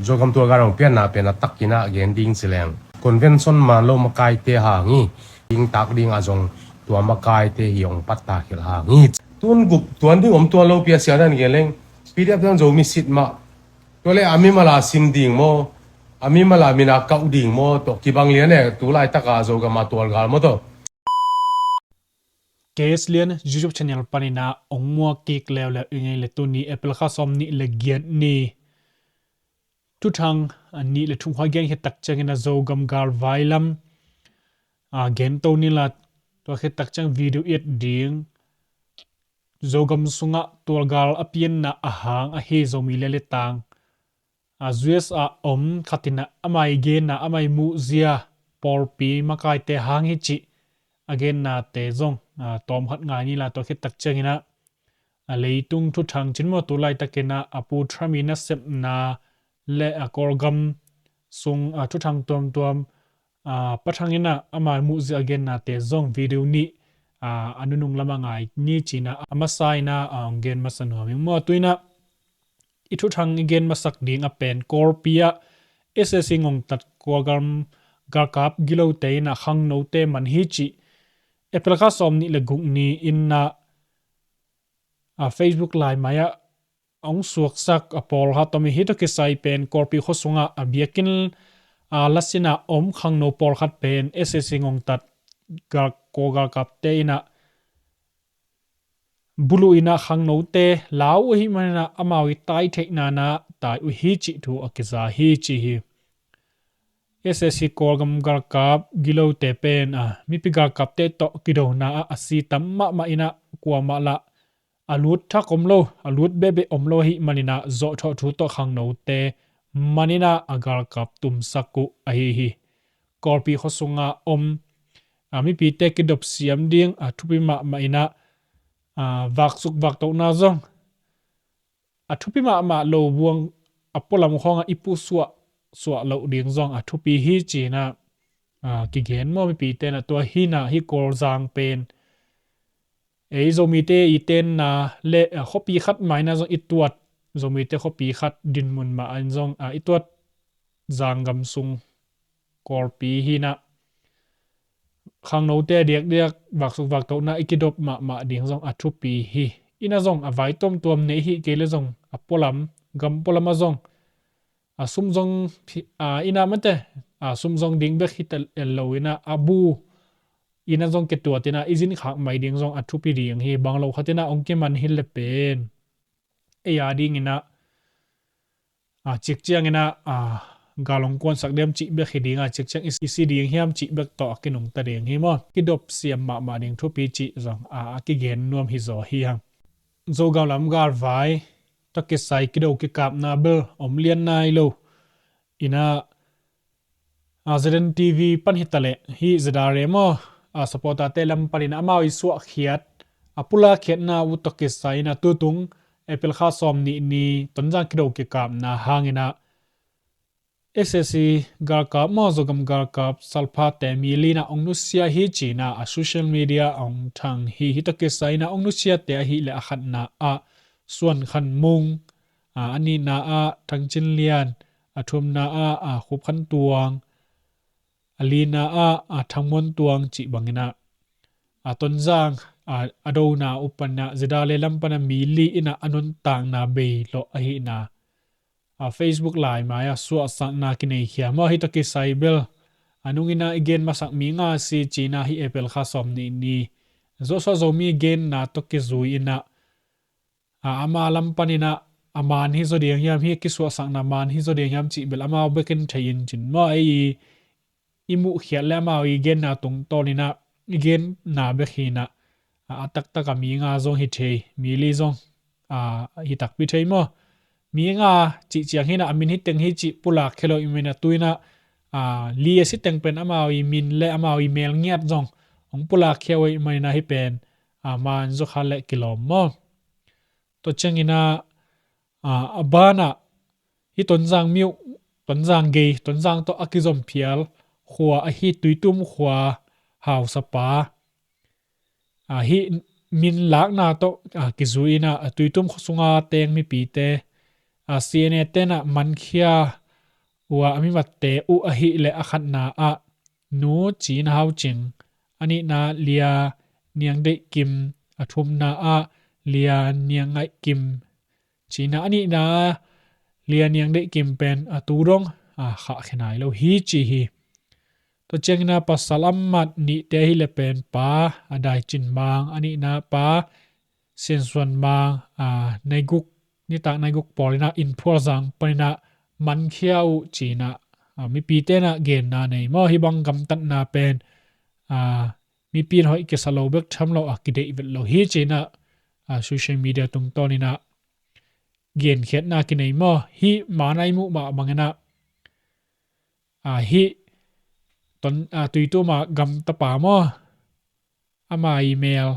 jogam tua garang pian na pena takina gen ding sileng convention man lo makai te hangi ding tak ding azong tua makai te hiong patta khil hangi tun gup tuan ding tua lo pia siadan geleng pdf dan zo mi sit ma tole ami mala sim ding mo ami mala mina kau ding mo to kibang lian e tu lai taka zo ga ma tual gal mo to case lian YouTube channel panina ongmua kik lew le ingay le tuni apple kha som ni le gian ni tu thang ni le thung hwa gen he tak changena zo gam gar vailam gen to ni la to he tak chang video it ding zo gam sunga tol gal apien na ahang a he zo mi le tang zues a khatina amai gen na amai mu zia por pi makai te hang hi chi again na te zong tom khat ngai ni la to he tak changena leitung thu thang chinmo tu lai takena apu thramina sep na le akorgam sung thu thang tom pathangina ama mu zi again na te zong video ni anunung lama ngai ni china amasai na gen masan ho mo tuina ithu thang again masak ding a pen korpia ssing ong tat korgam garkap gilo te na khang no te man hi chi apple ka som ni le gung ni inna Facebook live maya ong suak sak apol ha tomi hito ke sai pen korpi khosunga abiakin lasina khang no por khat pen ssing ong tat gar kogar kap te ina bulu ina khang no te lau hi mana amawi tai thek na tai u hi chi thu akiza hi chi hi ssc korgam gar kap gilo te pen mi pi gar kap te to kido na asi tamma ma ina kwa ma la alut tha komlo alut bebe omlo hi manina zo tho thu to khang no te manina agar kap tum saku hi korpi khosunga ami pi te kidop siam ding thupi ma ina vak suk vak to na zong thupi ma lo buang apolam khonga ipu suwa lo ding zong thupi hi china ki gen mo mi pi te na to hi na hi kor zang pen zomite iten na le khopi khat maina zong ituat zomite khopi khat din mun ma an zong ituat zangam sung korpi hina khang no te diak vak suk vak to na ikidop ma ding zong athupi hi ina zong avai tom nei hi kele zong apolam gam polama zong sum zong ina mate sum zong ding be hitel eloina abu ina zong ke tua tina izin khak mai ding zong athupi ding hi banglo khatina ongke man hil le pen e ya ding ina chik chiang ina galong kon sak dem chi be khidinga chik chiang isi ding hiam chi bek to kinung ta ding hi mo kidop siam ma ding thupi chi zong ki gen nuam hi zo hi hang zo galam gar vai to ke sai kido ki kap na bel omlian nai lo ina azren tv pan hitale hi zadare mo supporta telam parin amawi su khiat apula khiat na utoke saina tutung apple kha som ni tonjang kido ke kap na hangina ssc garka mo zogam garka salpha te milina ongnusia hi china social media ong thang hi hitoke saina ongnusia te hi le akhat na suan khan mung ani na thangchin lian athum na khup khan tuang alina thangmon tuang chi bangina tonjang adona upanna zidale lampana mili ina anun tang na be lo ahi na Facebook live maya su sang na kinai khia mo hi to ki saibel anungina again masak mi nga si china hi apple kha som ni zo so zo mi again na to ki zui ina ama lampanina aman hi zo ding yam hi ki su sang na man hi zo ding yam chi bel ama beken thayin chin mo ai imu khia la ma wi gen na tung tonina gen na be khina atak taka mi nga zo hi thei mi li zong hi tak pi thei mo mi nga chi chiang hina amin hi teng hi chi pula khelo imena tuina li asi teng pen ama wi min le ama wi mel ngiat zong ong pula khewai mai na hi pen man zo khale kilom mo to changina abana hi tonjang miu tonjang ge tonjang to akizom phial khwa hi tuitum khwa haw sapa hi min lak na to kizuina tuitum khosunga teng mi pi te cna te na man khia wa ami matte u a hi le a khat na a nu chi na hau ching ani na lia niang de kim athum na a lia niang ngai kim china ani na lia niang de kim pen aturong a kha khenai lo hi chi hi to chengna pasalam mat ni te hi le pen pa adai chin mang ani na pa sensuan mang naiguk ni tak naiguk polina in phur zang panina man khiau china mi pi te na gen na nei mo hi bang gam tat na pen mi pin hoi ke salo bek tham lo akide vel lo hi china social media tung tonina gen khet na ki nei mo hi manai mu ma mangena hi ton tui tu ma gam ta pa mo ama email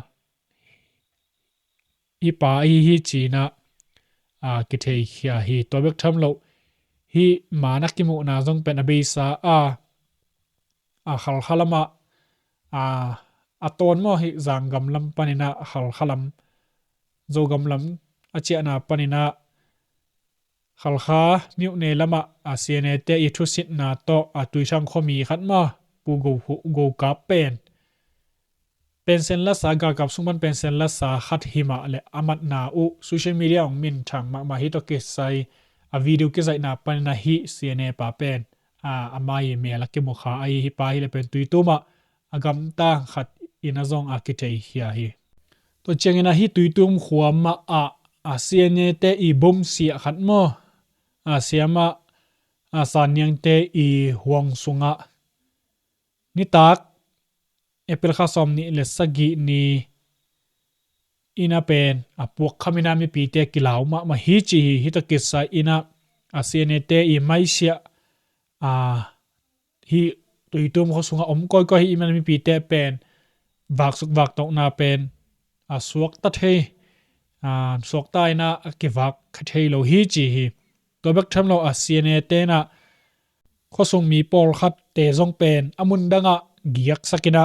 hi pa hi china ki thei khia hi to bek tham lo hi manak ki mu na zong pen abi sa khal khalama aton mo hi zang gam lam panina khal khalam zo gam lam achia na panina khal kha miu ne lama asiane te I thu sit na to tui sang khomi khat ma pu go ka pen pensen la sa ga kap sungman pensen la sa khat hima le amat na u social media ong min thang ma hi to ke sai a video ke sai na pan na hi cna pa pen amai me la ke mo kha ai hi pa hi le pen tui tu ma agam ta khat in azong akitei hia hi to chengena hi tui tum khuam ma cna te I bom si khat mo siama sanyang te I huang sunga ni tak April kha som ni le sagi ni ina pen apuak khamina mi pi te kilau ma hi chi hi to kisa ina cna te I mai sia hi tuitum kho sunga koi hi man mi pi te pen vak tok na pen suak ta the suak ta ina ki vak khathei lo hi chi hi to bek tham lo cna te na kho sung mi pol khat te zong pen amun danga giak sakina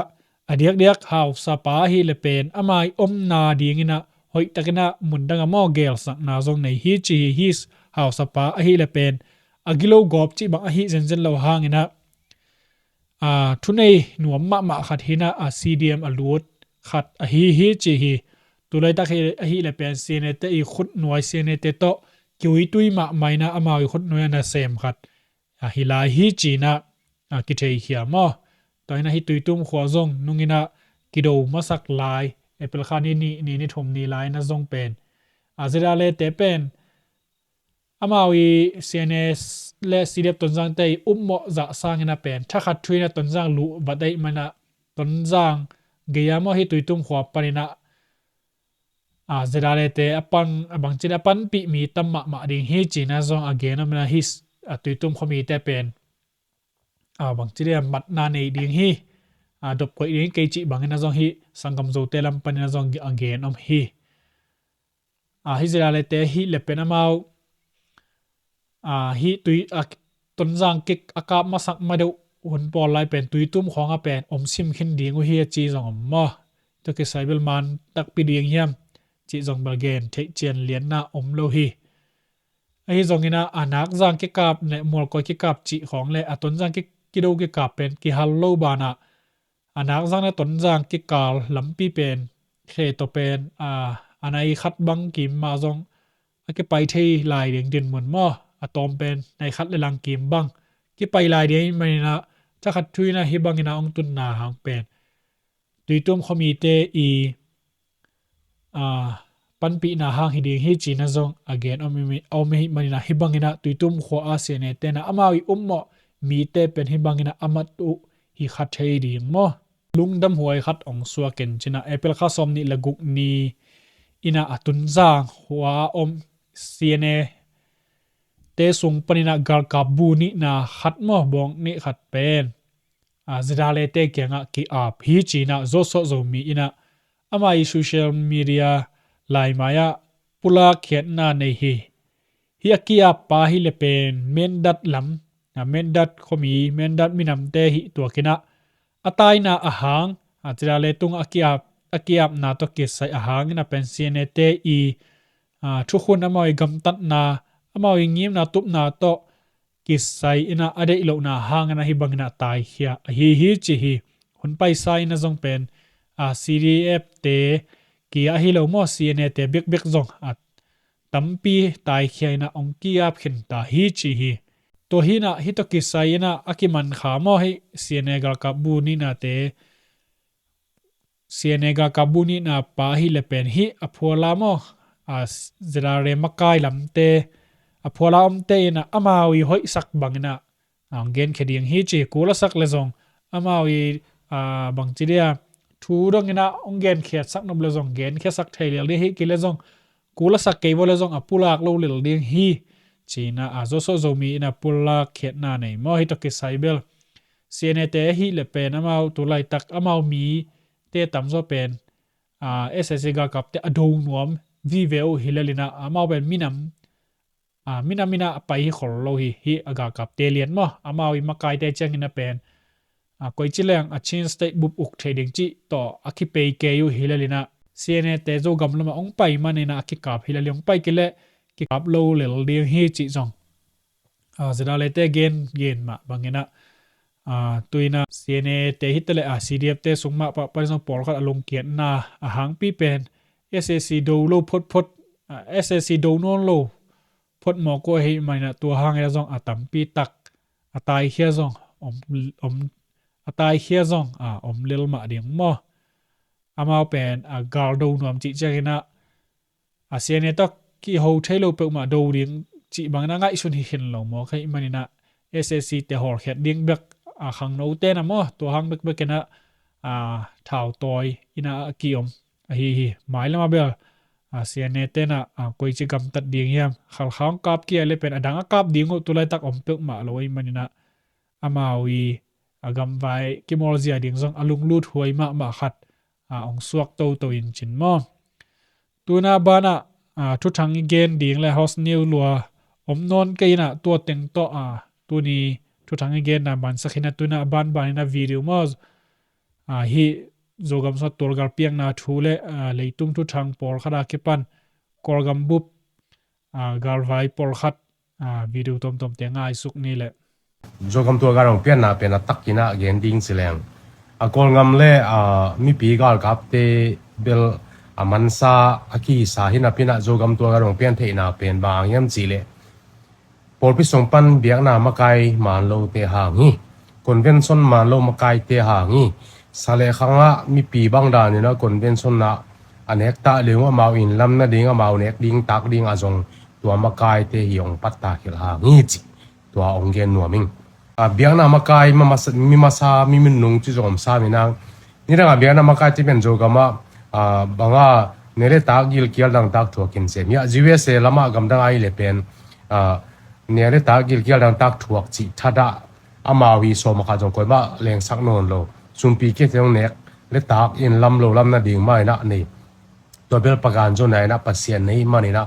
adiak haw sapa hi le pen amai na dingina hoi takina mundanga mo gel sak na zong nei hi chi his haw sapa hi le pen agilo gop chi bang hi zen lo hangina thunei nuam ma khat hina cdm alut khat hi chi hi tulai tak hi le pen cna te I khut nuai cna te to kiwi tui ma maina amawi khut nuai na sem khat hilai hi chi na ki thei khia mo toina hi tuitum khwa zong nungina kido masak lai apple khani ni thom ni lai na zong pen azira le te pen amawi cns le cdf tonjang te ummo za sangina pen thakhat thuina tonjang lu badai mana tonjang geyamo hi tuitum khwa panina zira le te apan abang chin apan pi mi tamma ma ding hi china zong again amna his tuitum khomi te pen bang chiria mat na nei ding hi dop koi ding ke chi bang na zong hi sangam zo te lam pan na zong again hi hi zira le te hi le pen amau hi tui ton jang kik aka masak ma deu hun pol lai pen tui tum khonga pen sim khin ding hi chi zong ma to ke saibel man tak pi ding hiam chi zong balgen the chen lian na lo hi ai zong ina anak jang ke kap ne mol ko ke kap chi khong le aton jang ke kido ke kap pen ki hal lo bana anak jang na ton jang ke kal lampi pen khe to pen anai khat bang kim ma zong ake pai thei lai ding din mun mo atom pen nai khat le lang kim bang ki pai lai dei mai na cha khat thui na hi bang ina ong tun na hang pen tuitum khomi te pan pi na hang hiding hi china zong again omi manina hibangina tuitum kho asene tena amawi ummo mi te pen hibangina amat u hi khat thei ding mo lungdam huai khat ong suwa ken china apple kha som ni laguk ni ina atun jang huwa cna te sung panina gar kabu ni na khat mo bong ni khat pen zidale te kenga ki ap hi china zo so zo mi ina amai social media lai maya pula khiat na nei hi akia pa hi le pen mendat lam mendat khomi mendat minam te hi to kina atai na ahang achira le tung akia na to ke sai ahang na pension te thu khun amoi gam tat na amoi ngim na tup na to kisai ina ade ilo na hangana hi bangna tai hia hi chi hi hun pai sai na zong pen a CDF te ki a hi lo mo CNA te bek zong at tampi tai hia na ong ki ap khin ta hi chi hi to hi na hi to kisai na akiman kha mo hi CNA gal ka bu ni na te CNA ga ka bu ni na pa hi le pen hi aphola mo a zirare makai lamte aphola omte na amawi hoi sak bangna angen kheding hi chi kula sak le zong amawi bangchiria thu dong ina ongen khet sak nom le zong gen khe sak thai le hi ki le zong kula sak ke bo le zong apulak lo le ding hi china a zo so zo mi ina pula khet na nei mo hi to ke saibel CNA te hi le pen amau tu lai tak amau mi te tam zo pen SSC ga kap te adou nuam vvo hilalina amau ben minam mina pai hi khol lo hi aga kap te lian mo amawi makai te chang ina pen koi chileng a chin state bup uk trading chi to akhi pei ke yu hilalina CNA te zo gamlama ong pai manina akhi kap hilali ong pai kele ki kap lo le ding hi chi jong zira le te gen ma bangena tuina CNA te hitale CDF te sungma pa parisong por khat along kian na hang pi pen SSC do lo phot SSC do non lo phot mo ko hi maina tu hang ya zong atam pi tak atai hia zong om atai hia zong om lil ma ding mo amao pen gal do nuam chi chagina CNA to ki ho thailo pe ma do ding chi bangna ngai sun hi hin lo mo khai manina SSC te hor khet ding bek khang no te na mo to hang bek bekena thau toy ina kiom hi mai lama bel CNA te na koi chi gam tat ding yam khal khang kap ki ale pen adang kap ding tu lai tak om pek ma loi manina amawi agam vai ki mol zia ding zong alung lut huai ma khat ong suak to in chin mo tuna bana thu thang gen ding le house new lua om non ke na to teng to tu ni thu thang gen na ban sakhina tuna ban na video mo hi zogam sa torgal piang na thule leitung thu thang por khada ke pan korgam bup gal vai por khat video tom te ngai suk ni le zogam tua garong pian na pen takina gen ding sileng akol ngam le mi pi gal kap te bel amansa aki sa hina pina zogam tua garong pian the na pen bang yam chi le por pi song pan biak na makai man lo te hangi convention man lo makai te hangi sale khanga mi pi bang da ni na convention na anek ta lewa mau in lam na ding mau nek ding tak ding azong tua makai te hiong patta khil hangi chi tua ongen nuaming biak na makai mi masa mi min nung chi zom sa mi nang ni ra biak na makai ti ben zogama banga nere tak gil kial dang tak thuakin se mi USA lama gam dang ai le pen nere tak gil kial dang tak thuak chi thada amawi so ma kha jong koi ma leng sak non lo sumpi ke thong nek le tak in lam lo lam na ding mai na ni to bel pagan jo nai na pasien nei mani na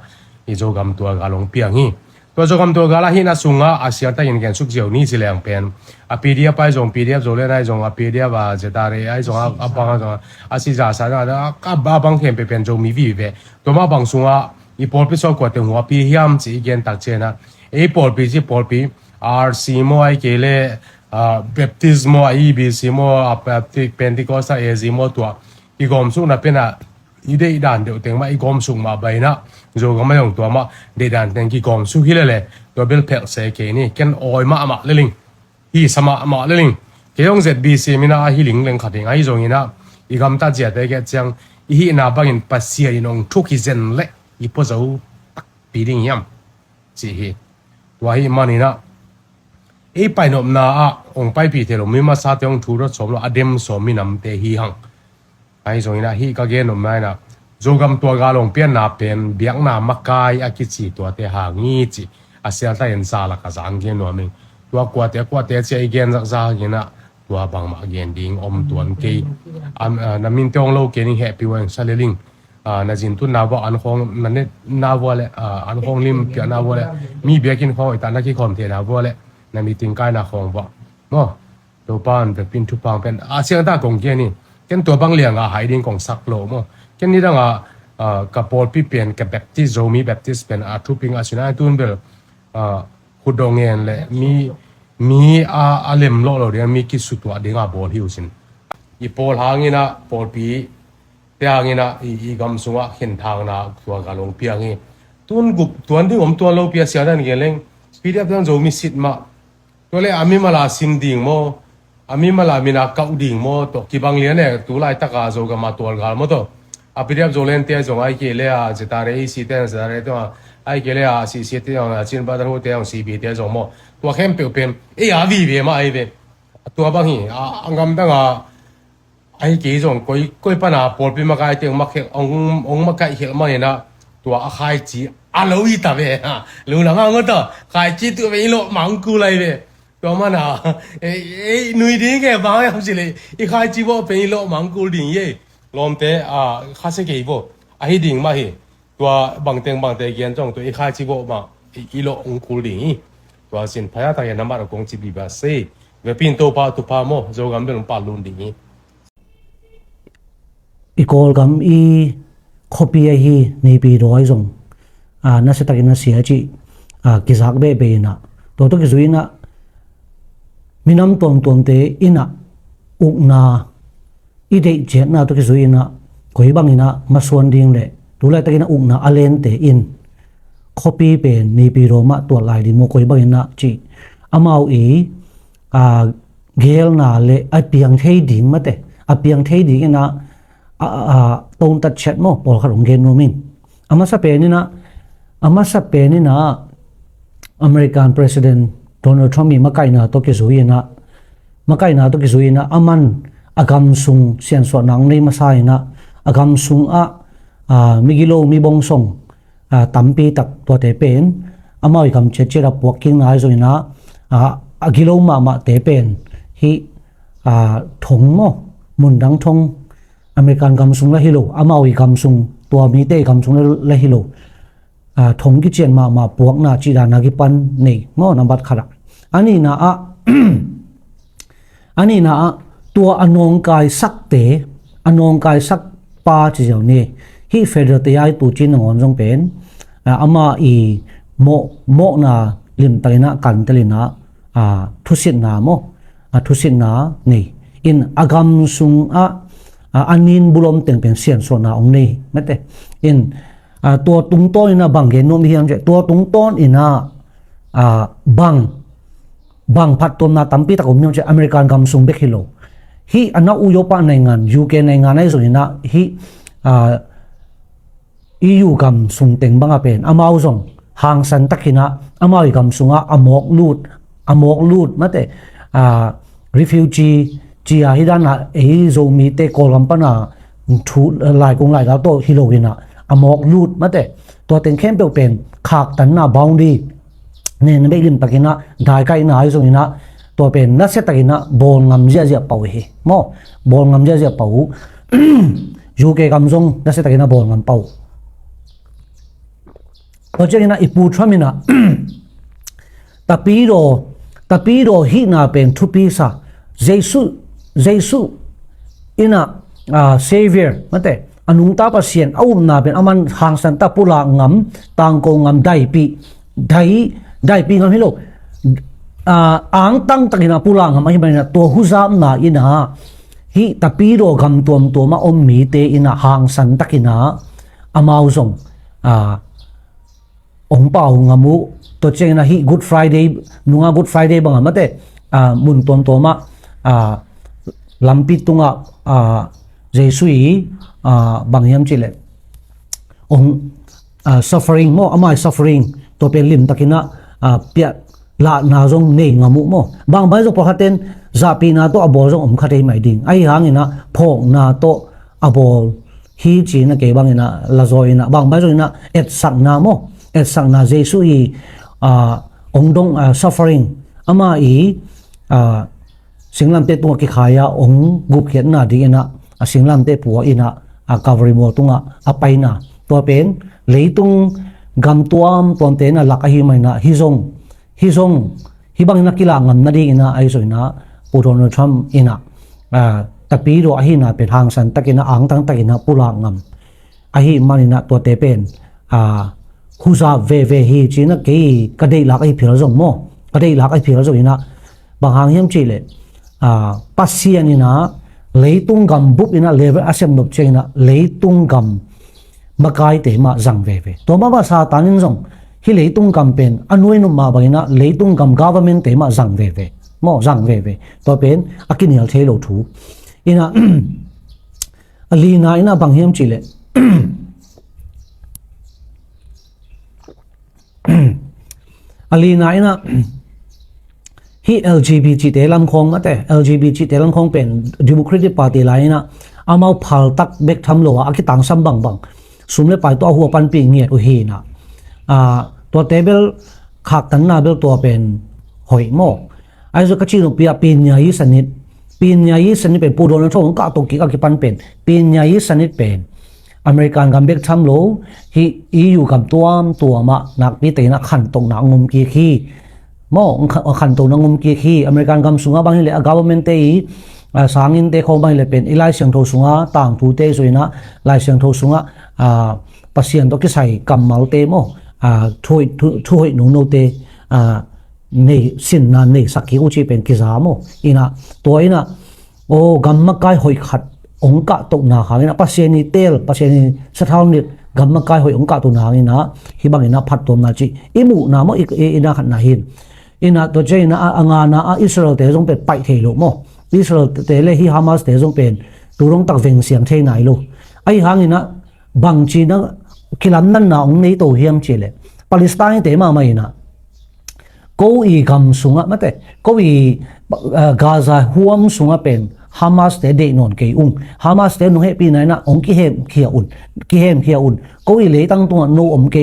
i jo gam tua galong piang hi to jo gam tua gala hi na sunga asia ta in gen suk jeu ni sileng pen a PDF pai jong PDF zo le nai jong a PDF a jetare ai jong a bang jong a si ja sa da ka ba bang khem pe pen jo mi vi ve to ma bang sunga i por pi so ko te huwa pi hiam chi gen tak chena e por pi RC mo ai kele baptismo IBC mo baptic Pentecost mo to i gom su na pena ide dan de teng ma i gom su ma bai na zo gam yong to ma de dan teng ki gom su hilele to bel pel se ke ni ken oi ma leling hi sama ma leling ke yong ZBC mina hi ling leng khating ai zong ina i gam ta jia de ge chang i hi na bangin pasia inong thuki zen le i po zo pi ding yam chi hi wa hi mani na e pai nom na ong pai pi te lo mi ma sa te ong thu ro chom lo adem so mi nam te hi hang ai zo ina hi ka ge nom mai na zogam tua ga long pian na pen biak na makai akichi to te ha ngi chi asia ta en sa la ka zang ge no ming tua kwa te che gen zak za gina tua bang ma gen ding om tuan ke na min tong lo ke ni happy wang saleling na jin tu na wa an khong na ne na wa le an khong lim pya na wa le mi biakin khong ita na ki khom the na wa le na meeting kai na khong wa no to pan pe pin tu pang pen asia ta kong ke ni ken to bang liang hai ding kong sak lo mo ken ni danga ka por pi pen ka baptist zomi baptist pen thu ping asina tun bel ขุดดองเงินเลยมีอาเล่มโลเราเรียนมีกิจสุดตัวเด้งาบอลหิวสินอีพอลหางินะพอลปีแต่หางินะอีกำสุงะเห็นทางนะตัวกาลงเปียงี้ตุนกุบตัวนี้ผมตัวเราเปียเสียดันเกล้งปีเดียบตั้งโจมีสิทธิ์มาตัวเลยอามีมาลาสิงดิ่งโมอามีมาลามีนักเก่าดิ่งโมตัวกีบังเลียนเนี่ยตัวไล่ตะกาโจกับมาตัวกาลโมตัวอาปีเดียบโจเล่นเตี้ยจงไอเกลี่ยจะตาเรย์สิเตี้ยจะตาเรย์ตัวไอเกลี่ยสิเตี้ยจินบัตรหัวเตี้ยสีบีเตี้ยจงโมตัวเข้มเปรี้ยวเป็นอาวีเบียมาไอเบียตัวบางทีงำตั้งไอ้กี่จงก้อยปัญหาปวดปีมาไกลเตียงมาเขียองมาไกลเขียมาเห็นนะตัวอาคายจีอาลูอีตาเบ้ฮะรู้หลังงั้นตัวคายจีตัวเป็นโลมังกูเลยเบ้ตัวมันอ่ะหนุ่ยดิ้งแกบ้าอย่างสิเลยอีคายจีบ่เป็นโลมังกูดิ้งเย่ลมเตะข้าศึกเกี่ยวไอ้ดิ้งมาเฮตัวบางเตียงเกี่ยนจงตัวอีคายจีบ่มาอีโลองกูดิ้งตัวสินพยาตายน้ำมันกงจีบีบาเซ่เว็บปินตัวตุพาโมโจกันเป็นปาลุนดิ้งikol gam I copy hi ni pi roi zong na se takin na sia chi kizak be na to ki zuina minam tom te ina ukna I de je na to ki zuina koi bang ina maswan ding le tu lai takin ukna alen te in copy pe ni pi ro ma to lai di mo koi bang ina chi amau I gel na le apiang thei ding ma te apiang thei ding ina tông tật chết mo bỏ khả gen no min amasa pe ni na American President Donald Trump mi makai na to ki zuina aman agam sung sian so nang nei masai na agam sung migilo mi bong song tampi tak to te pen amai kam che che ra walking na zuina agilo ma te pen hi thong mo mun dang thong American gam sung la hilo amawi gam sung tua mi te gam sung la hilo thong ki chen ma puak na chi da na gi pan nei ngo nambat khara ani na tua anong kai sak pa chi jaw ne hi federal te ai tu chin ngon jong pen ama I mo na lim taina kan telina thusin na nei in agam sung anin bulom teng pen sian so na ong nei mate in tua tung ton ina bang gen nom hiam je tua tung ton ina bang phat tom na tampi ta kom nyom je American gam sung bek hilo hi ana uyo pa nai ngan UK nai ngan ai so ina hi EU gam sung teng banga pen amau zong hang san takina amai gam sunga amok lut mate refugee chia hidan na zo mi te kolam pana thu lai kong lai da to hilowina amok lut mate to ten khem pe pen khak tan na boundary ne ne be lim takina dai kai na ai zongina to pen na se takina bol ngam ja pau hi mo bol ngam ja pau UK kam zong na se takina bol ngam pau to chena ipu thamina tapiro hi na pen thupi sa Jesus ina savior mate anung ta pasien awum na ben aman hang san ta pula ngam tang ko ngam dai pi ngam hilo ang tang takina pula ngam ai bana to huzam na ina hi tapiro gam tom ma om mi te ina hang san takina amau zong ong pau ngamu to chena hi Good Friday nunga Good Friday banga mate mun tom ma lampi tunga Jesui bangyam chile ong suffering mo amai suffering to pe lim takina pia la na jong nei ngamu mo bang bai jo pakhaten zapi na to abol jong khate mai ding ai hangina phok na to abol hi chi na ke bangina la zoina bang bai jo na et sak na Jesui ong dong suffering ama singlam te tunga ki khaya ong gup khiat na ding na singlam te puwa ina cover mo tunga apaina to pen leitung gam tuam ton te na lakahi mai na hizong hibang na kila ngam na ding ina ai soina puron Trump ina tapi ro ahi na pe hang san takina ang tang takina pula ngam ahi manina to te pen huza ve hi china ke ka dei la kai phir zong mo ka dei la kai phir zong ina bang hang hiam chi le pasian ina leitung gam bup ina level asem nop chena leitung gam makai te ma zang ve to ma ba sa tanin zong hi leitung gam pen anui no ma bangina leitung gam government te ma zang ve mo zang ve to pen akinil thelo thu ina alina ina bang hiam chi le alina ina hi LGBT te lam khong ate LGBT te lam khong pen Democratic Party la ina amau phal tak bek tham lo a ki tang sam bang sumle pai to hu pan pi nge u hi na to table khak tan na bel to pen hoi mo ai zo ka chi no pia pin nya yi sanit pen pu don thong ka to ki ka ki pan pen pin nya yi sanit pen American gam bek tham lo hi EU gam tuam tuama nak pi te na khan tong na ngum ki khi mo khan to na ngum ki khi American gam sunga bang le government te sangin te khom bang le pen ilai siang tho sunga tang thu te soina lai siang tho sunga pasien to ki sai kam mal te mo thoi nu no te nei sin na nei sakhi u chi pen ki za mo ina to ina o gam ma kai hoi khat ong ka to na hangina pasien ni tel pasien ni sathau ni gam ma kai hoi ong ka to na hangina hi bang ina phat tom na chi imu na mo ina khat na hin ina to je na anga na Israel te jong pe pai thei lo mo Israel te le hi Hamas te jong pen turong tak veng siang thei nai lo ai hangina bang chi na kilam nan na ong nei to hiam chi le Palestine te ma mai na ko i gam sunga mate ko i Gaza huam sunga pen Hamas te de non ke Hamas te no he pi nai na ong ki hem khia un ko i le tang tung no om ke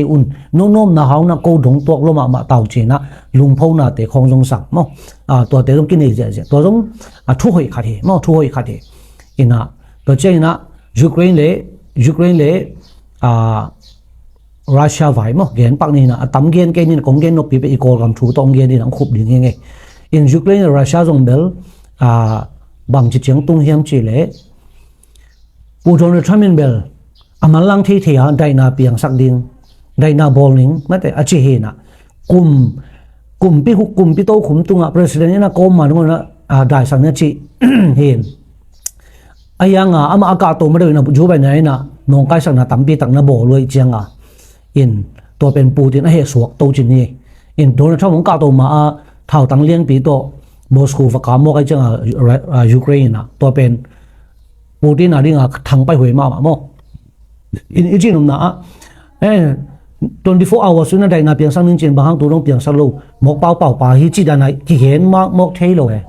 no nom na haw na ko dong tok lo ma taw che na lung phau na te khong jong sak mo to te jong ki nei je to jong thu hoi kha the mo thu hoi kha the ina to che na Ukraine le Russia vai mo gen pak ni na tam gen ke ni kong gen no pi pe i kol gam thu tong gen ni ang khup ding nge in Ukraine Russia jong bel bang chi cheng tung hiam chi le pu don Trump bel amalang thi thia dai na piang sak ding dai na bowling mate a chi he na kum pi to khum tunga president na kom ma ngona dai sang na chi hen ayanga ama aka to ma na ju ba nai na nong kai sang na tam pi tak na bo loi chianga in to pen Putin a he suak to chin ni in Donald Trump ka to ma thau tang liang pi to Moscow và cả một cái chừng Ukraine to pen Putin là đi ngà thằng bay huế mà mo in chỉ nằm nã 24 hours nó đây là biển sang nên trên bằng hàng tụ đông biển sang lâu một bao bà hi chỉ đàn này chỉ hiện mà một thế rồi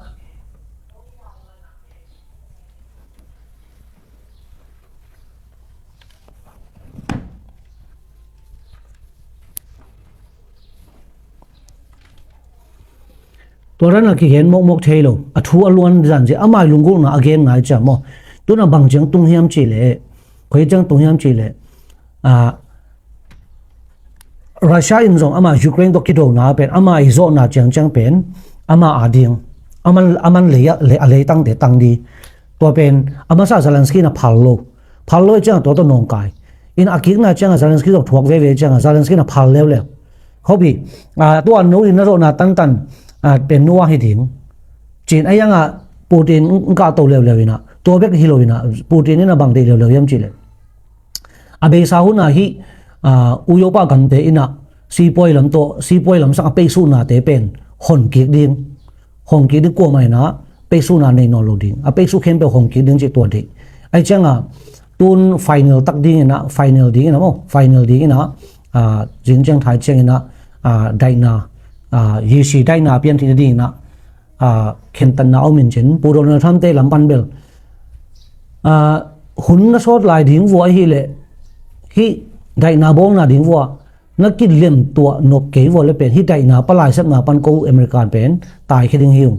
ตัวนั้นคือเห็นมกเทโลอัฐูอล้วนจันเจอามาลุงกุนะอเกนงายจังมอตัวนั้นบางจังตุงเฮียมจีเลคอยจังตุงเฮียมจีเลรัสเซียอินซงอามายูเครนตกิโดนาเป็นอามาอิโซนาจังเป็นอามาอาดิงอามันเลยตั้งแต่ตั้งดีตัวเป็นอามาซาซาเลนสกีน่ะพัลโลจังตัวนองกายอินอากิกน่ะจังซาเลนสกีต้องถูกเวจังซาเลนสกีน่ะพัลแล้วเขาบีตัวนู้นอินโรนาตั้งเป็นนัวให้ถึงจีนไอ้ยังปูตินก็โตเร็วๆนะตัวเบกฮิโลนะปูตินนี่นะบางทีเร็วๆยังจีเลยเบสาหุนะฮิอุยปากันเตอินะซีปอยลำสักเปซูนาเตเป็นหงกิกดิ้งกลัวไหมนะเปซูนาในนอโลดิ้งเปซูเข้มเป็นหงกิกดิ้งจีตัวเด็กไอ้จังตุนไฟแนลตักดิ้งนะไฟแนลดิ้งนะจินจังไทยจังนะไดนายีสีได้นาเพียงที่ดีนะเข็นตันนาเอามินเชนปูโดนทำเตลำปันเบลหุ่นนัสอดลายดิ้งวัวฮีเล่ฮีได้นาบงนาดิ้งวัวนักกินเลี้ยมตัวนกเกวัวเลยเป็นฮีได้นาปลายเส้นนาปันกูอเมริกันเป็นตายแค่ดิ้งหิว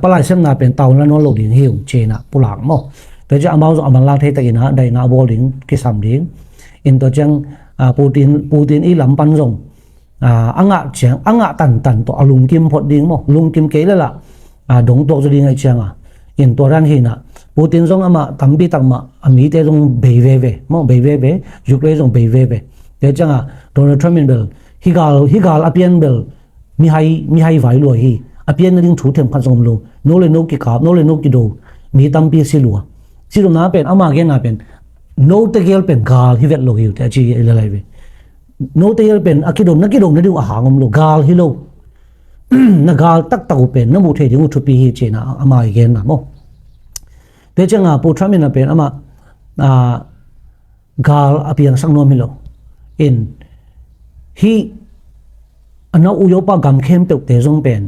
ปลายเส้นนาเป็นเตาแล้วนอนโลดิ้งหิวเจนะปุหลังมั้งแต่จะเอามาเอามันลากเทตกินนะได้นาบอดิ้งกิสามดิ้งอินตัวจังปูตินอีลำปันส่งอังะตันตัวลุงกิมพอดดิ้งมั้งลุงกิมเกล้ละดงตัวจะดิ้งไอ้เชียงอินตัวนั้นเห็นปูตินส่งอามาตั้มปีตั้งมามีแต่ส่งเบย์มั้งเบย์ยูเครนส่งเบย์ต te changa Donald Trump in bel higal apian bel mi hai vai lo hi apian ring thu them khan som lo no le no ki ka no le no ki do mi tam pi silua silu na pen ama gen na pen no te gel pen gal hi vet lo hi te chi le lai ve no te gel pen akidom na du a hangom lo gal hi lo na gal tak tak pen na mu the ding thu pi hi che na ama gen na mo te changa po Trump in pen ama gal apian sang no mi lo in hi ana uyo pa gam khem pe te jong pen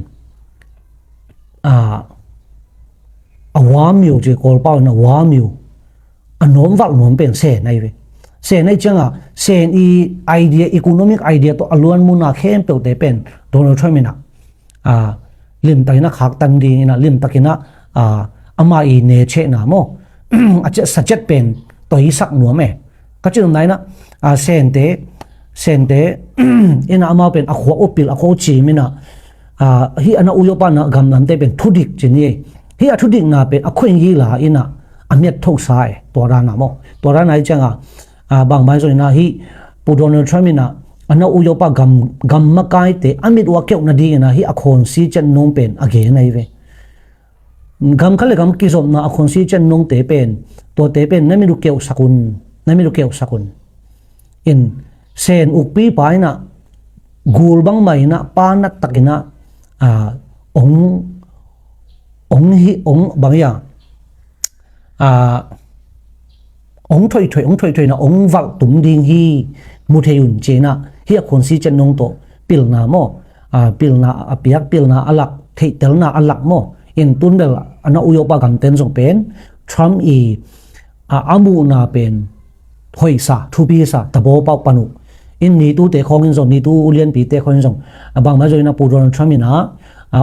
awamiu je kol pa na awamiu anom wal nom pen se nai ve se nai changa sen I idea economic idea to alwan mu na khem pe te pen Donald Trump na lim tai na khak tang ding ina lim takina ama I ne che na mo ache sajet pen to hi sak nuam me ka chum nai na sen te ina ama pen akho opil akho chi mina hi ana uyo pa na gam nam te pen thudik chini hi a thudik na pen akhoin hi la ina amiat thok sai to ra na mo to ra nai changa bang bai so na hi pu Donald Trump ina ana uyo pa gam ma kai te amit wa keu na di na hi akhon si chen nong pen age nai ve gam khale gam ki som na akhon si chen nong te pen to te pen nami ru keu sakun in sen ukpi pai na gul bang mai na pa na takina ong bang ya ong thoi na ong wal tum ding hi mu theun che na hi khon si chen nong to pil na mo pil na apiak pil na alak thei tel na alak mo in tun bel ana uyo pa gam ten jong pen Trump amu na pen hoi sa thu bi sa tabo pa panu in ni tu te khong in zong ni tu lian pi te khong in zong bang ma joina pu Donald Trump ina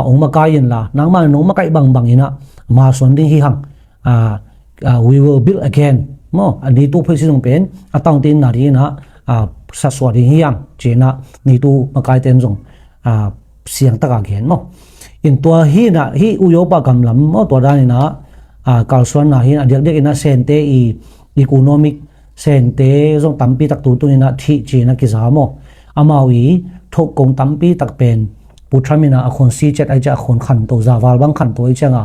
ong ma kai in la nang ma no ma kai bang ina ma son ding hi hang we will build again mo ani tu phoi si jong pen atang tin na ri na sa swa ri hiam che na ni tu ma kai ten jong siang ta ga gen mo in tua hi na hi uyo pa kam lam mo to da ni na kal suan na hi adek dek ina sen te economic sen te jong tampi tak tu ni na thi chi na ki za mo amawi thok kong tampi tak pen pu Tramina akhon si chet ai cha khon khan to za wal bang khan to I changa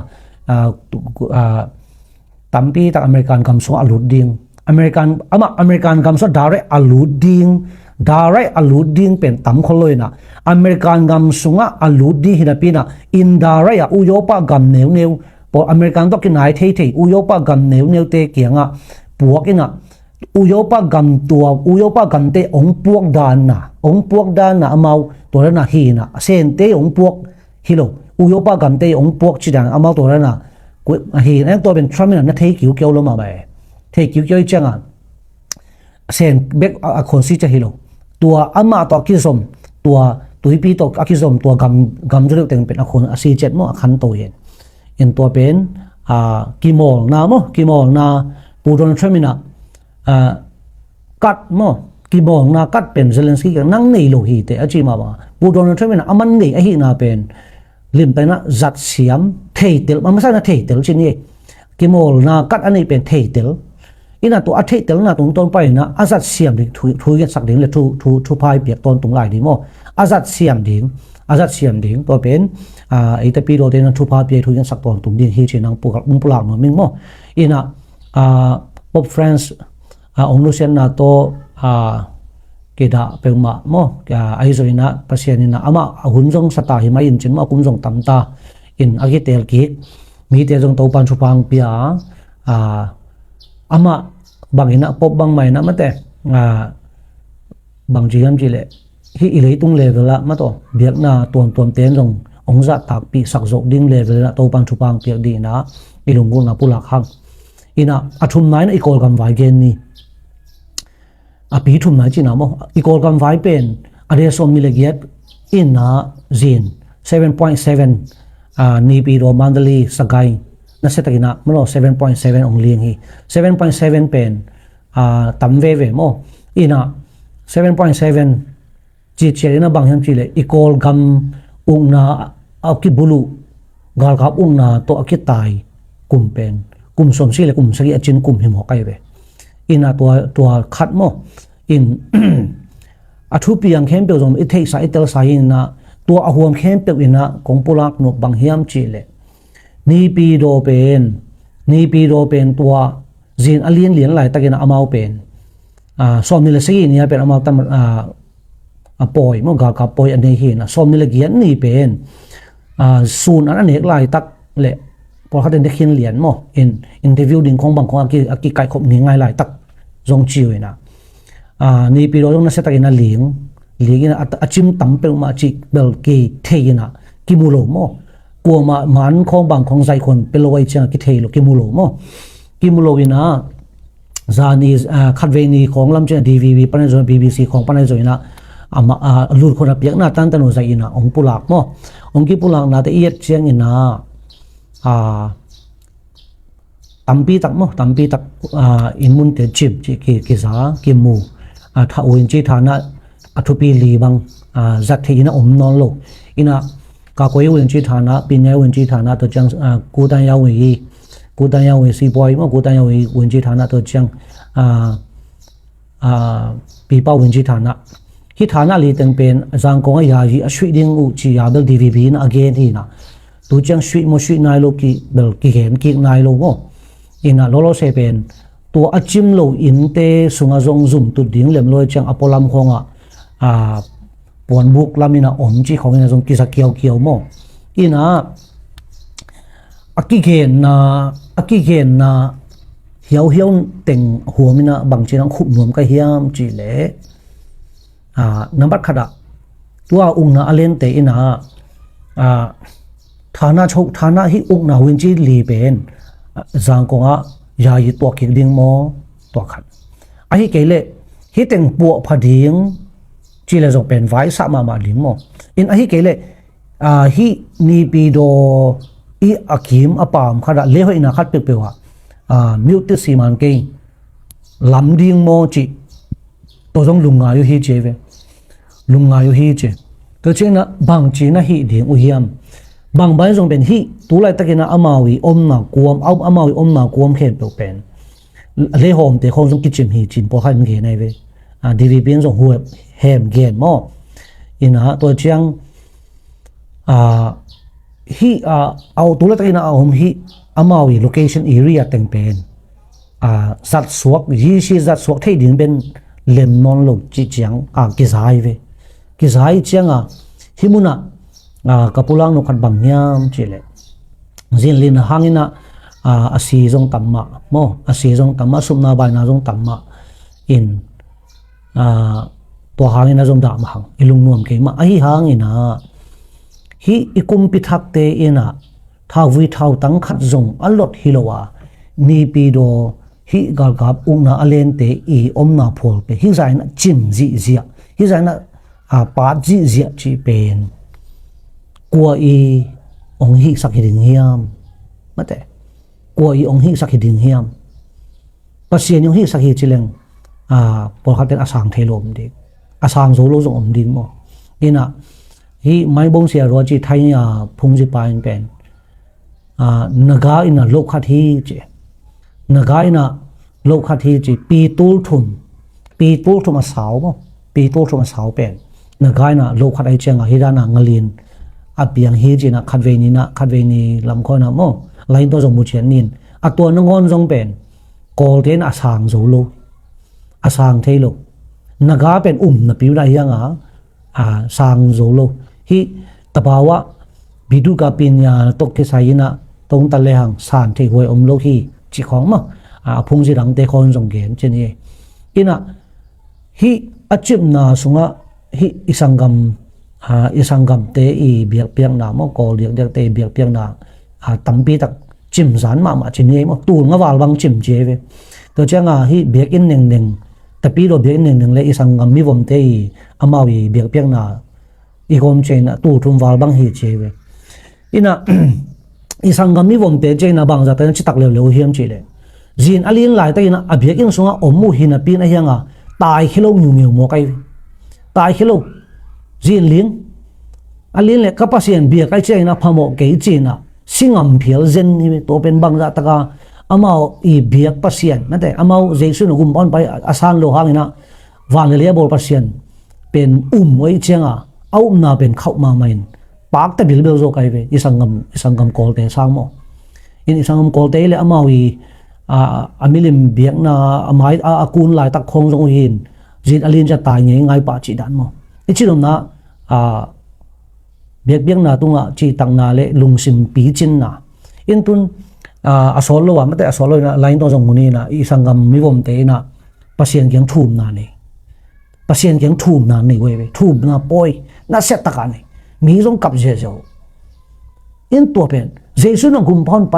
tampi tak American kam so alut ding American kam so direct alut ding pen tam kholoi na American gam sunga alut di hinapina indirect uyopa gam neu po American to kinai thei uyopa gam neu te kianga puak ina uyopa gam te ong puak dan na amau to na hi na sen te ong puak hilo uyopa gam te ong puak chidang amau to na hi na to ben Trump na thei kiu keu lo ma ba thei kiu keu changa sen bek a khon si cha hilo tua ama to ki som tua tuipi to akisom tua gam jero teng pen akhon asi chet mo khan to yen in tua pen kimol na pu Donald Trump na kat mo kimol na kat pen Zelensky ka nang nei lo hi te achi ma ba pu Donald Trump na aman nei a hi na pen lim pe na zat siam thei tel ma sa na thei tel chin ye kimol na kat ani pen thei tel ina to athei tel na tung ton pai na azat siam ding thu gen sak ding le thu pai piak ton tung lai di mo azat siam ding to pen ita pi ro den thu pa pi thu gen sak ton tung ding hi chinang pulak no ming mo ina Pope France ong no sen na to keda pengma mo ai zoina pasien ina ama hunjong sata hi mai in chin ma kum jong tamta in agitel ki mi te jong to pan chu pang pia ama bangina pop bang mai na mate bang jiam jile hi ilei tung level la ma to biak na ton ten jong ong za tak pi sak jok ding level na to pan chu pang piak di na ilungul na pulak hang ina athum nai na ikol gam vai gen ni api thum nai china mo ikol gam vai pen ade som mi legiat in na zin 7.7 ni pi ro mandali sagai na setagina mo 7.7 ong ling hi 7.7 pen tam ve mo ina 7.7 chi cherina bang hem chile ikol gam ung na aki bulu gal kap ung na to akitai kumpen kum som sile kum sagi achin kum him hokai ve ina tua khat mo in a thu piang khem pe zom i thei sa itel sa in na tua a huam khem pe in na kong pulak no bang hiam chi le ni pi do pen tua zin alien lian lai takina amau pen som ni le sei ni pen amau tam a poi mo ga ka poi ane hi na som ni le gian ni pen sun an anek lai tak le por khaten de khin lian mo in interview ding khong bang khong aki kai khop ni ngai lai tak zong chiu na ni pi ro na seta ina ling ina achim tam pe ma chi bel ke theina kimulo mo ko ma man khong bang khong zai khon peloi chang ki thei lo kimulo mo kimulo ina zani khatveini khong lam chen DVB panai zo BBC khong panai zo ina ama lur khona piak na tan tanu zai ina ong pulak mo ong ki pulak na te iet chiang ina tampi tak in mun te chip chi ki za ki mu tha uin chi thana athupi li bang zat the ina om non lo ina ka koi uin chi thana pin ya uin chi thana to chang ku dan ya wi si boy mo ku dan ya wi uin chi thana to chang pi pa uin chi thana hi thana li teng pen zang ko ya yi a shui ding u chi ya bel DVB na again hi na tu chang shui nai lo ki bel ki hen ki nai lo mo ina lo se pen tu achim lo in te sunga zong zum tu ding lem lo chang apolam khonga pon buk lamina om chi khongina zong ki sa kiao mo ina aki gen na hiao teng huamina bang chinang khup nuam ka hiam chi le number khada tua ungna alen te ina thana hi ungna win chi li ben zang konga ya yi to ki ding mo to khat a hi kele hi teng pu phading chi le jong pen vai sa ma ding mo in a hi kele hi ni pi do i akim apam khada le hoi na khat pe pe wa mute si man ke lam ding mo chi to jong lunga yu hi che ve lunga yu hi che to che na bang chi na hi ding u hiam bang bai jong ben hi tu lai takina amawi om na kuam khen pe pen le hom te khong jong kitchen hi chin po khan ge nai ve DVB jong hu hem gen mo ina to chiang hi au tu lai takina om hi amawi location area teng pen zat suak yi shi zat suak thei ding ben lem non lo chi chiang ki zai ve ki zai chiang himuna kapulang no khat bang nyam chile zin lin hangina asi jong tamma mo asi jong tamma sumna bai na jong tamma in to hangina jong da ma hang ilung nuam ke ma ai hangina hi ikum pi thak te ina thau vi thau tang khat jong alot hilowa ni pi do hi gal gap ungna alen te i omna phol pe hi zaina chim ji zia hi zaina pa ji zia chi pen kwa i ong hi sak hiding hiam mate kwa i ong hi sak hiding hiam pasien yong hi sak hi chileng por khaten asang thelom dik asang zo lo jong om din mo ina hi mai bong sia ro chi thai phung ji pa in pen naga ina lo khat hi che naga ina lo khat hi chi pi tul thum a saw mo pi tul thum a saw pen naga ina lo khat ai chenga hi dana ngalin apiang hi jina khatveini lam khona mo lain to jong mu chen nin aton ngon jong pen kol ten asang zo lo asang thailo naga pen na piu na hianga sang zo lo hi tabawa bidu ka pinya tok ke saina tong ta le hang san thei hoi om lo hi chi khong ma phung ji rang te khon jong gen chen ye ina hi achim na sunga hi isangam te i biak piang na mo ko liak te biak piang na tampi tak chim zan ma chin ye mo tul nga wal bang chim che ve to changa hi biak in neng tapi do biak in neng le isangam mi vom te i amawi biak piang na i gom che na tu thum wal bang hi che ve ina isangam mi vom te che na bang za te chi tak le hiam che le zin alin lai ta ina abiak in sunga omu hina pin a hianga tai khilo nyu mo kai tai khilo zin ling alin le kapasian bia kai chena phamo ke china singam phial zen ni to pen bang za taka amao i biak pasian na te amao jesu no gum on pai asan lo hangina wang le bol pasian เป็นไว้เจียงอ่ะเอานาเป็นเข้ามาไม่ปากแต่บิลเบลโซกไอเวอีสังกำกอลเตสร้างโมอินสังกำกอลเตเลยอามาวีอามิลิมเบียกนาอาไม้อากูนลายตักคงจงหินจินอลินจะตายไงป่าจีดันโมอีจิลมนะเบียกนาตุงอ่ะจีตังนาเลลุงซิมปีจินนาอินตุนอาสอลโลวะไม่แต่อาสอลโลนะไลน์ตัวจงมุนีนะอีสังกำมิวมเตนะภาษาเกียงทุ่มนาเนี่ยภาษาเกียงทุ่มนาเนี่ยเว้ยทุ่มนาปอยน่าเสียตะกันเนี่ยมีตรงกับเจ้าอินตัวเป็นเจสุนังกุมพรไป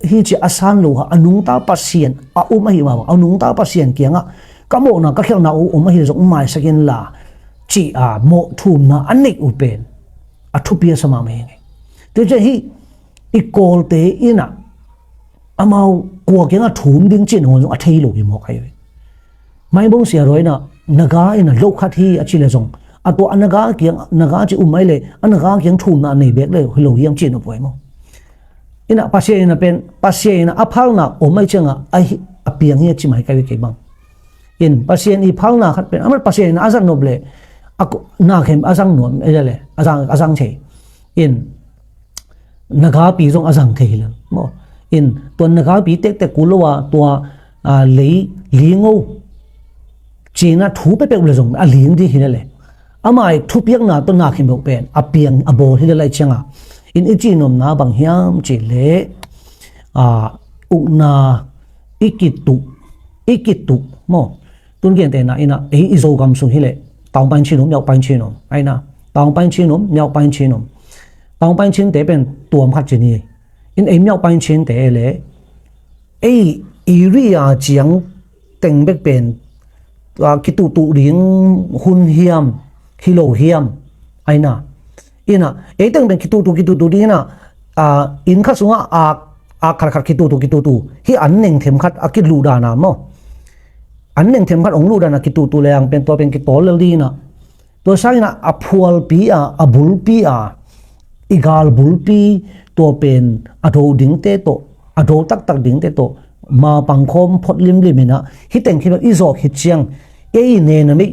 ฮิจิอาสานโลหะอนุงตาภาษาอุมาหิมาอนุงตาภาษาเกียงอ่ะก็โมนะก็เขียนนะอุมาหิจงไม่สักินละจีโมทุ่มนาอันนี้อุเป็นทุบเปียสมาเมงแต่จะฮีอีโกลเตอินะอามากัวเกียงทุ่มดิ้งจีนหัวจงอัฐิโลกิมอกไอเวไม่บ่งเสียร้อยนะนักอินะโลกขัดที่อชิเลจงตัวอันนักเกียงนักจีไม่เลยอันนักเกียงทุ่มนาในเบกเลยฮิโลยังจีนอุปไว้มั้งอินะภาษาอินะเป็นภาษาอินะอภัลนะไม่เจงไอเปียงเงี้ยจีไม่ใครวิบังอินภาษาอิพัลนะขัดเป็นอันภาษาอินะอาจังโนเบลนาเข้มอาจังโนเอเจเลอาจังเชอินนักปีจงอาจังเทเลยมั้งอินตัวนักปีเต็กกุลว่าตัวลีงูจีน่าถูไปเป็นเลยจงเลี้ยงดีที่นั่นเลยอามาทุบยังน่าตัวนักเข้มบอกเป็นเปียงโบที่นั่นเลยเชียงอินอีจีนมนาบางยามจีเล่อุนาอีกิตุมั้งตุนเกียนแต่น่ะอินะอีโซกัมสุฮิเล่ตองปันชินมยาวปันชินมไอ้น่ะตองปันชินมยาวปันชินมตองปันชินแต่เป็นตัวมัดจีนี่อินเอ็มยาวปันชินแต่เล่อีริยาเจียงเต็งเบกเป็นคิดตุเลี้ยงหุ่นเฮียมฮิโลเฮียมไอ้น่ะอินะเต็งเป็นคิดตุดีน่ะอินขัดสงขัดคิดตุที่อันหนึ่งเข็มขัดคิดลูดานามั้งอันหนึ่งเข็มขัดองลูดานาคิดตุแรงเป็นตัวเป็นคิดโตเลลีน่ะตัวใช่น่ะพัวลปีบุลปีอีกาลบุลปีตัวเป็นอโดดิ้งเตโตอโดตักดิ้งเตโตมาปังคมพดลิมนะฮิตแต่งคิดว่าอีโซฮิตเชียงเนนมิ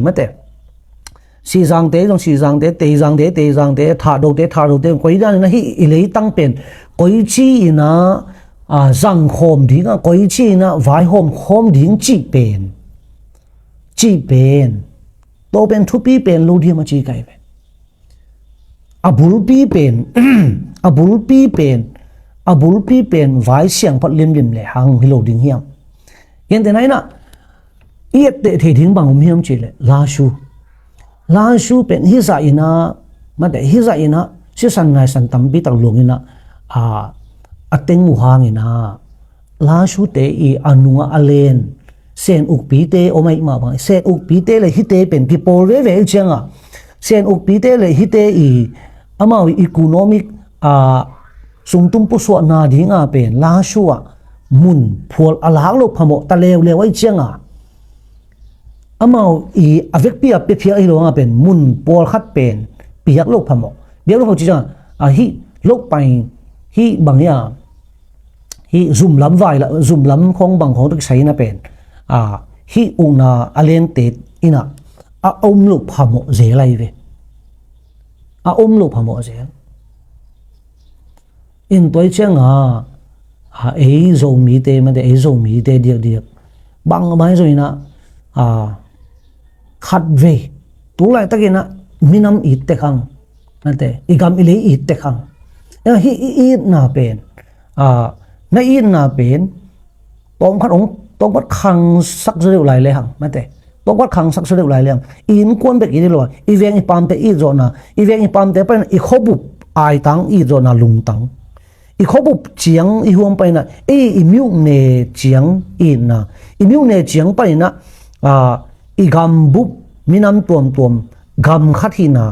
ไม่แต่สีจังเตจงสีจังเตจังเตถาโดเตก้อยด้านนั้นฮิอิเลยตั้งเป็นก้อยจีนะจังโฮมดิ้งก้อยจีนะไวโฮมดิ้งจีเป็นตัวเป็นทุปีเป็นลูดีมาจีไก่เป็นบุลปีเป็นบุลปีเป็นไว้เสียงพัดลิมเลยหังฮิโลดิ้งเฮียมยันแต่ไหนนะเอียดเตะทิ้งบางเฮียมจีเลยลาชูเป็นฮิซาอินะมาแต่ฮิซาอินะสิสันไงสันตัมปีตังหลวงอินะเต็งมุฮางอินะลาชูเตอีอนุงอเลนเซนอุกปีเตโอไม่มาบังเซนอุกปีเตเลยฮิเตเป็นกิโปเรเวเจียงเซนอุกปีเตเลยฮิเตอีอามาวิอีโคโนมิกสุงตุ้มปุสวนาดิ้งเป็นลาชัวมุนพวลอลาโลพโมตะเลวไว้เจียงอามาอีอเวกปีเปียไอโลเป็นมุนพวลขัดเป็นเปียกโลพโมเปียกโลพจีจังฮิโลไปฮิบางอย่างฮิซุ่มล้ำไว้ละซุ่มล้ำของบางของตึกใช้นะเป็นฮิอุนาอเลนเตอินะอมโลพโมเจไรเวอมโลพโมเจอินตัวเชียงโซมีเตมันแต่โซมีเตเดียกบางไม่ใช่นะขัดเวตัวไรตะกี้นะมินำอีเตคังนั่นแต่อีกำอิเลอีเตคังเนี่ยอีน่าเป็นนั่นอีน่าเป็นต้องพัดขังสักเรื่องไรเลยหังนั่นแต่ต้องพัดขังสักเรื่องไรเลยอินกวนเบกอีเดียวอีเวียงอีปามเตอีโซน่ะอีเวียงอีปามเตเป็นอีขบุบไอตังอีโซน่ะลุงตังอีขบุบเจียงอีห่วงไปนะอีมิวเนเจียงอีน่ะอีมิวเนเจียงไปนะอีกำบุบมินำตัวกำขัดหินา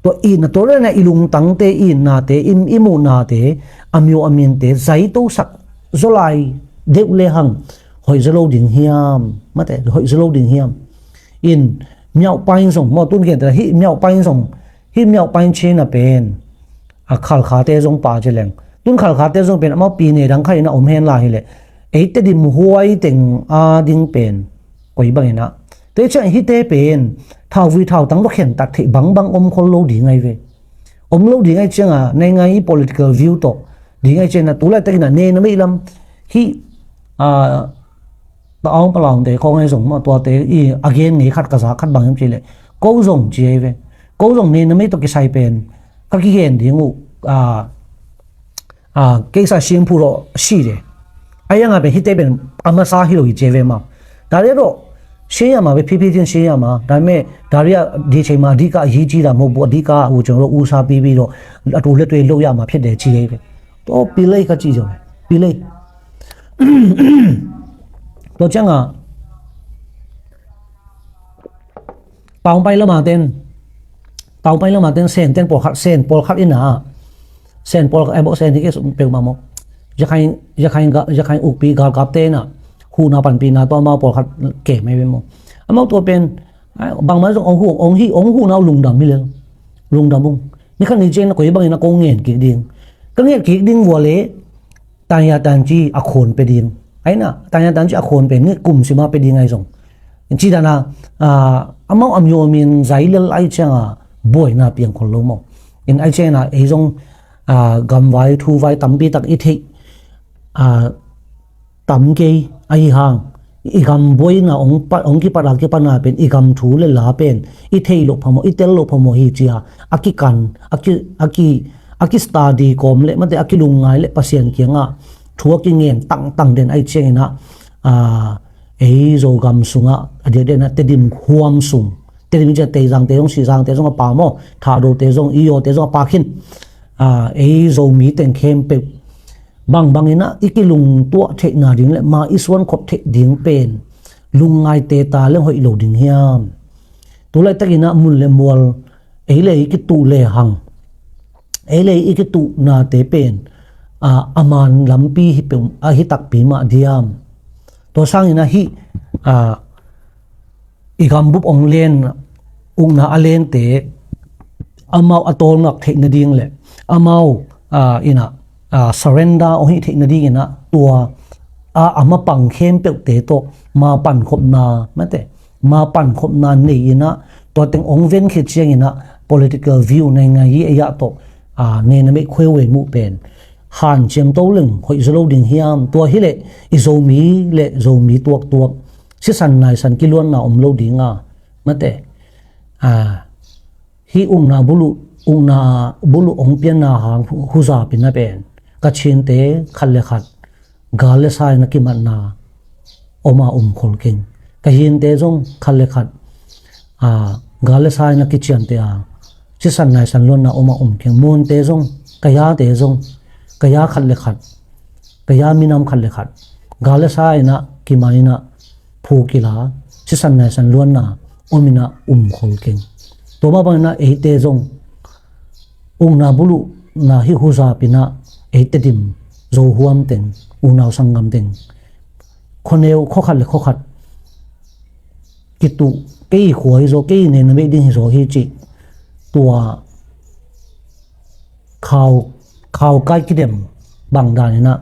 ตัวอีน่ะตัวเรื่องอีลุงตังเตอีน่ะเตอิมูน่ะเตอามิวอามินเตใจโตสักโซไลเด็กเลหังหอยจะโลดิ่งเฮียมมาแต่หอยจะโลดิ่งเฮียมอินเมียวไปส่งมอตุ้นเขียนแต่ฮิเมียวไปส่งฮิเมียวไปเชนเป็นขัลขาเตจงป่าเจริญตุนขัลขาเตจงเป็นมาปีเนี่ยดังใครนะอมเฮนลาฮิเลเตดิมหวยเต็งดิ่งเป็นก๋วยบังนะแต่ฉันฮิเตเป็น thao vi thao tăng đó khen tạc thị bằng bằng khol lâu đi ngay về lâu đi ngay chăng à này ngay political view to đi ngay chăng là tú lại tên là nè nó mới làm khi tao ông bảo lòng để không ai dùng mà tua tế again nghĩ khát cả giá khát bằng em chỉ lệ cố dùng chỉ về cố dùng nè nó mới tôi cái sai pen các cái hiện thì ngủ cái sai xiêm phụ rồi xí đấy ai yang abe hite ben amasa hiro ijeve ma dare ro sheya ma be phi tin sheya ma da me daria di chain ma adhika yi ji da mo bo adhika ho chon ro usa pi pi ro atu let twe lok ya ma phit de chi ye be to pi lai ka chi jo pi lai to chang a paung pai la ma ten sen ten por khat ina sen por ebo sen ti ke pe ma mo ya khai upi gal kap te na hu na pan pi na to ma por khat ke me be mo amau to pen bang ma ong hu na lung dam mi le lung dam bung ni khan ni chen ko bang na ko ngen ki ding wo le ta ya tan chi a khon pe ding ai na ta ya tan chi a khon pe ni kum si ma pe ding ai jong chi da na amau am yo min zai le ai chang boy na piang khol lo mo in ai chen na ei jong gam vai thu vai tam pi tak i thei tam ke ai hang i gam boy na ong ki para ke pana pen i gam thu le la pen i thei lo phamo i tel lo phamo hi chia aki study kom le mate aki lungai le pasien kianga thua ki ngen tang den ai cheng na ei zo gam sunga ade de na te dim huam sung te dim ja te jang te jong si jang te jong pa mo tha do te jong i yo te jong pa khin ei zo mi ten khem pe bang ina ikilung tua the na ding le ma iswan khop the ding pen lungai te ta le hoi lo ding hiam tu lai takina mun le mol ei le ki tu le hang ei le ki tu na te pen aman lampi hi pe hi tak pi ma diam to sang ina hi igam bup ong len ung na alen te amau atol ngak the na ding le amau ina surrender o hi the na ding ina tua ama pang khem pe te to ma pan khop na mate ma pan khop na nei ina to teng ong ven khit chiang ina political view nei nga yi ya to ne na me khwe we mu pen han chem to leng khoi zolo ding hiam to hi le i zo mi tuak si san nai san kilon na lo dinga mate hi na bulu ong pian na hang huza pin na pen ka chin te khal le khat gal le sai na ki man na oma khol king ka hin te jong khal le khat gal le sai na ki chian te si san nai san lon na oma king mon te jong ka ya te jong ka ya khal le khat ka ya minam khal le khat gal le sai na ki mani na phu ki la si san nai san lon na omina khol king to ba ba na e te jong na bulu na hi huza pina e te dim zo huam ten naw sangam ten khoneu kho khat kitu kei khoi zo kei ne na me ding zo hi chi tua khao kai ki dem bang dan na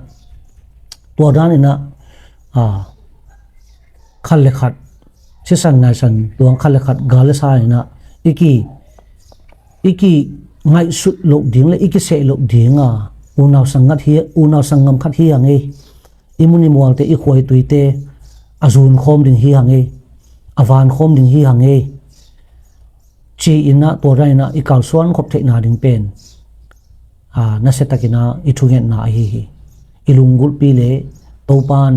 tua dan na khal le khat si san na san tuang khal le khat gal le sa na iki ngai sut lo ding le iki se lo ding unaw sangam khat hi ange imuni mual te i khoi tuite azun khom ding hi ange avan khom ding hi ange chi ina to raina i kal suan khop the na ding pen na setakina i thungen na hi ilungul pi le topan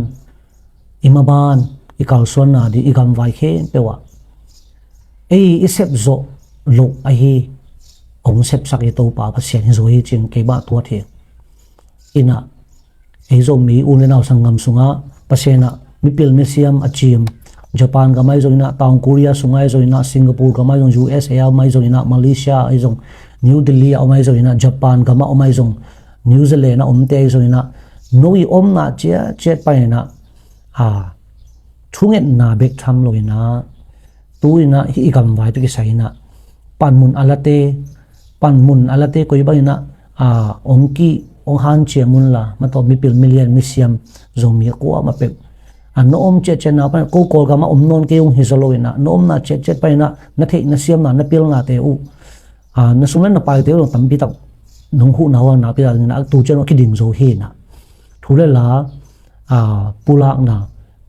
imaban i kal suan na di i gam vai khe pewa ei isep zo lo a hi ong sep sak i to pa pasien zo hi chin ke ba tu the ina ei zo mi ulenaw sangam sunga pasena mipil mesiam achim Japan ga mai zo ina Town Korea sungai zo ina Singapore ga mai zo USA mai zo ina Malaysia ai zo New Delhi au mai zo ina Japan ga ma mai zo New Zealand na te zo ina noi na che pa na thungen na bek tham lo ina tu ina hi gam vai to ki sai na panmun alate koi ba ina ong han che mun la ma to mi pil million misiam zo mi ko ma pe no om che na pa ko kol ka ma non ke yung hisalo ina no om na che pa na na the na siam na pil nga te u na sumen na pa te u tam pi tak nong hu na wa na pi na tu chen ki ding zo he na thule la pulak na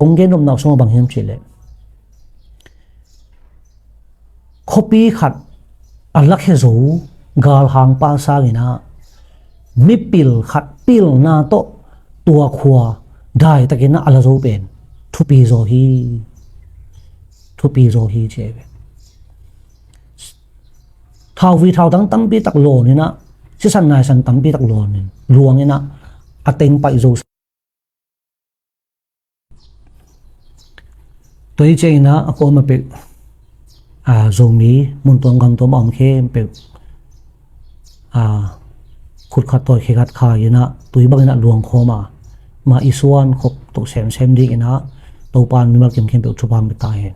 ong gen nom na so bang hem chile khopi khat alak he zo gal hang pa sa ina mi pil khat pil na to tua khwa dai takina ala zo pen thupi zo hi che thau vi thau dang tam pi tak lo ni na si san nai san tam pi tak lo ni luang ina ateng pai zo toi che na ako ma pe zo mi mun tong gang to mam khe pe khut khat toy khe khat kha ina tui bang na luang kho ma isuan khop to sem ding ina to pan mi mal kem khem pe chu pam ta hen